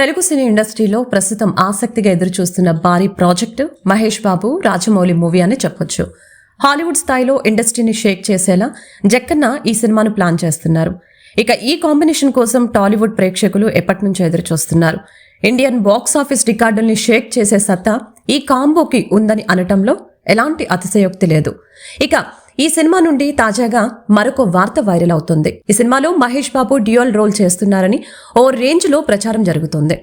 తెలుగు సినీ ఇండస్ట్రీలో ప్రస్తుతం ఆసక్తిగా ఎదురుచూస్తున్న భారీ ప్రాజెక్టు మహేష్ బాబు రాజమౌళి మూవీ అని చెప్పొచ్చు. హాలీవుడ్ స్థాయిలో ఇండస్ట్రీని షేక్ చేసేలా జక్కన్న ఈ సినిమాను ప్లాన్ చేస్తున్నారు. ఇక ఈ కాంబినేషన్ కోసం టాలీవుడ్ ప్రేక్షకులు ఎప్పటి నుంచో ఎదురుచూస్తున్నారు. ఇండియన్ బాక్స్ ఆఫీస్ రికార్డుల్ని షేక్ చేసే సత్తా ఈ కాంబోకి ఉందని అనటంలో ఎలాంటి అతిశయోక్తి లేదు. ఇక ఈ సినిమా నుండి తాజాగా మరొక వార్త వైరల్ అవుతుంది. ఈ సినిమాలో మహేష్ బాబు డ్యూయల్ రోల్ చేస్తున్నారని ఓ రేంజ్ లో ప్రచారం జరుగుతుంది.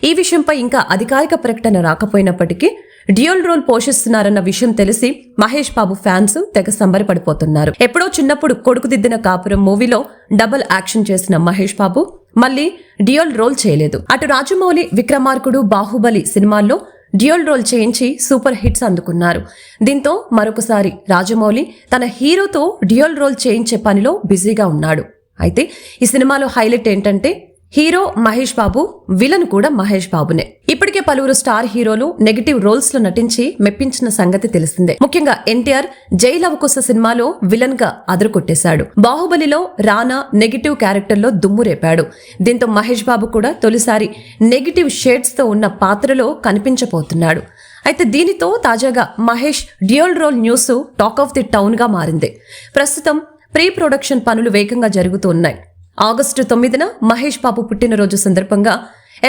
ఈ విషయంపై ఇంకా అధికారిక ప్రకటన రాకపోయినప్పటికీ డ్యూయల్ రోల్ పోషిస్తున్నారన్న విషయం తెలిసి మహేష్ బాబు ఫ్యాన్స్ తెగ సంబరపడిపోతున్నారు. ఎప్పుడో చిన్నప్పుడు కొడుకుదిద్దిన కాపురం మూవీలో డబుల్ యాక్షన్ చేసిన మహేష్ బాబు మళ్ళీ డ్యూయల్ రోల్ చేయలేదు. అటు రాజమౌళి విక్రమార్కుడు, బాహుబలి సినిమాల్లో డ్యూయల్ రోల్ చేయించి సూపర్ హిట్స్ అందుకున్నారు. దీంతో మరొకసారి రాజమౌళి తన హీరోతో డ్యూయల్ రోల్ చేయించే పనిలో బిజీగా ఉన్నాడు. అయితే ఈ సినిమాలో హైలైట్ ఏంటంటే హీరో మహేష్ బాబు, విలన్ కూడా మహేష్ బాబునే. ఇప్పటికే పలువురు స్టార్ హీరోలు నెగటివ్ రోల్స్ లో నటించి మెప్పించిన సంగతి తెలిసిందే. ముఖ్యంగా ఎన్టీఆర్ జై లవకుశ సినిమాలో విలన్ గా అదరుకొట్టేశాడు. బాహుబలిలో రానా నెగటివ్ క్యారెక్టర్ లో దుమ్ము రేపాడు. దీంతో మహేష్ బాబు కూడా తొలిసారి నెగటివ్ షేడ్స్ తో ఉన్న పాత్రలో కనిపించబోతున్నాడు. అయితే దీనితో తాజాగా Mahesh dual role news talk of the town గా మారింది. ప్రస్తుతం ప్రీ ప్రొడక్షన్ పనులు వేగంగా జరుగుతూ ఉన్నాయి. ఆగస్టు 9న మహేష్ బాబు పుట్టినరోజు సందర్భంగా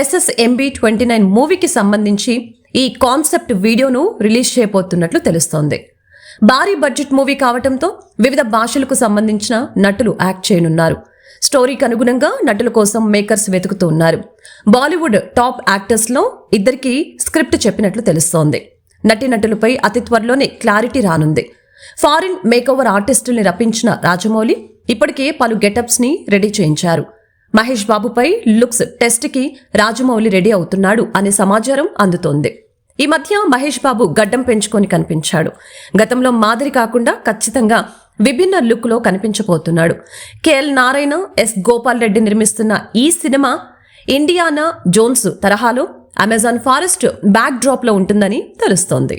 SSMB29 మూవీకి సంబంధించి ఈ కాన్సెప్ట్ వీడియోను రిలీజ్ చేయబోతున్నట్లు తెలుస్తోంది. భారీ బడ్జెట్ మూవీ కావడంతో వివిధ భాషలకు సంబంధించిన నటులు యాక్ట్ చేయనున్నారు. స్టోరీకి అనుగుణంగా నటుల కోసం మేకర్స్ వెతుకుతూ ఉన్నారు. బాలీవుడ్ టాప్ యాక్టర్స్ లో ఇద్దరికి స్క్రిప్ట్ చెప్పినట్లు తెలుస్తోంది. నటీనటులపై అతి త్వరలోనే క్లారిటీ రానుంది. ఫారిన్ మేకోవర్ ఆర్టిస్టుల్ని రప్పించిన రాజమౌళి ఇప్పటికే పలు గెటప్స్ ని రెడీ చేయించారు. మహేష్ బాబుపై లుక్స్ టెస్ట్ కి రాజమౌళి రెడీ అవుతున్నాడు అనే సమాచారం అందుతోంది. ఈ మధ్య మహేష్ బాబు గడ్డం పెంచుకొని కనిపించాడు. గతంలో మాదిరి కాకుండా ఖచ్చితంగా విభిన్న లుక్ లో కనిపించబోతున్నాడు. KL నారాయణ, S గోపాల్ రెడ్డి నిర్మిస్తున్న ఈ సినిమా ఇండియానా జోన్స్ తరహాలో అమెజాన్ ఫారెస్ట్ బ్యాక్ డ్రాప్ లో ఉంటుందని తెలుస్తోంది.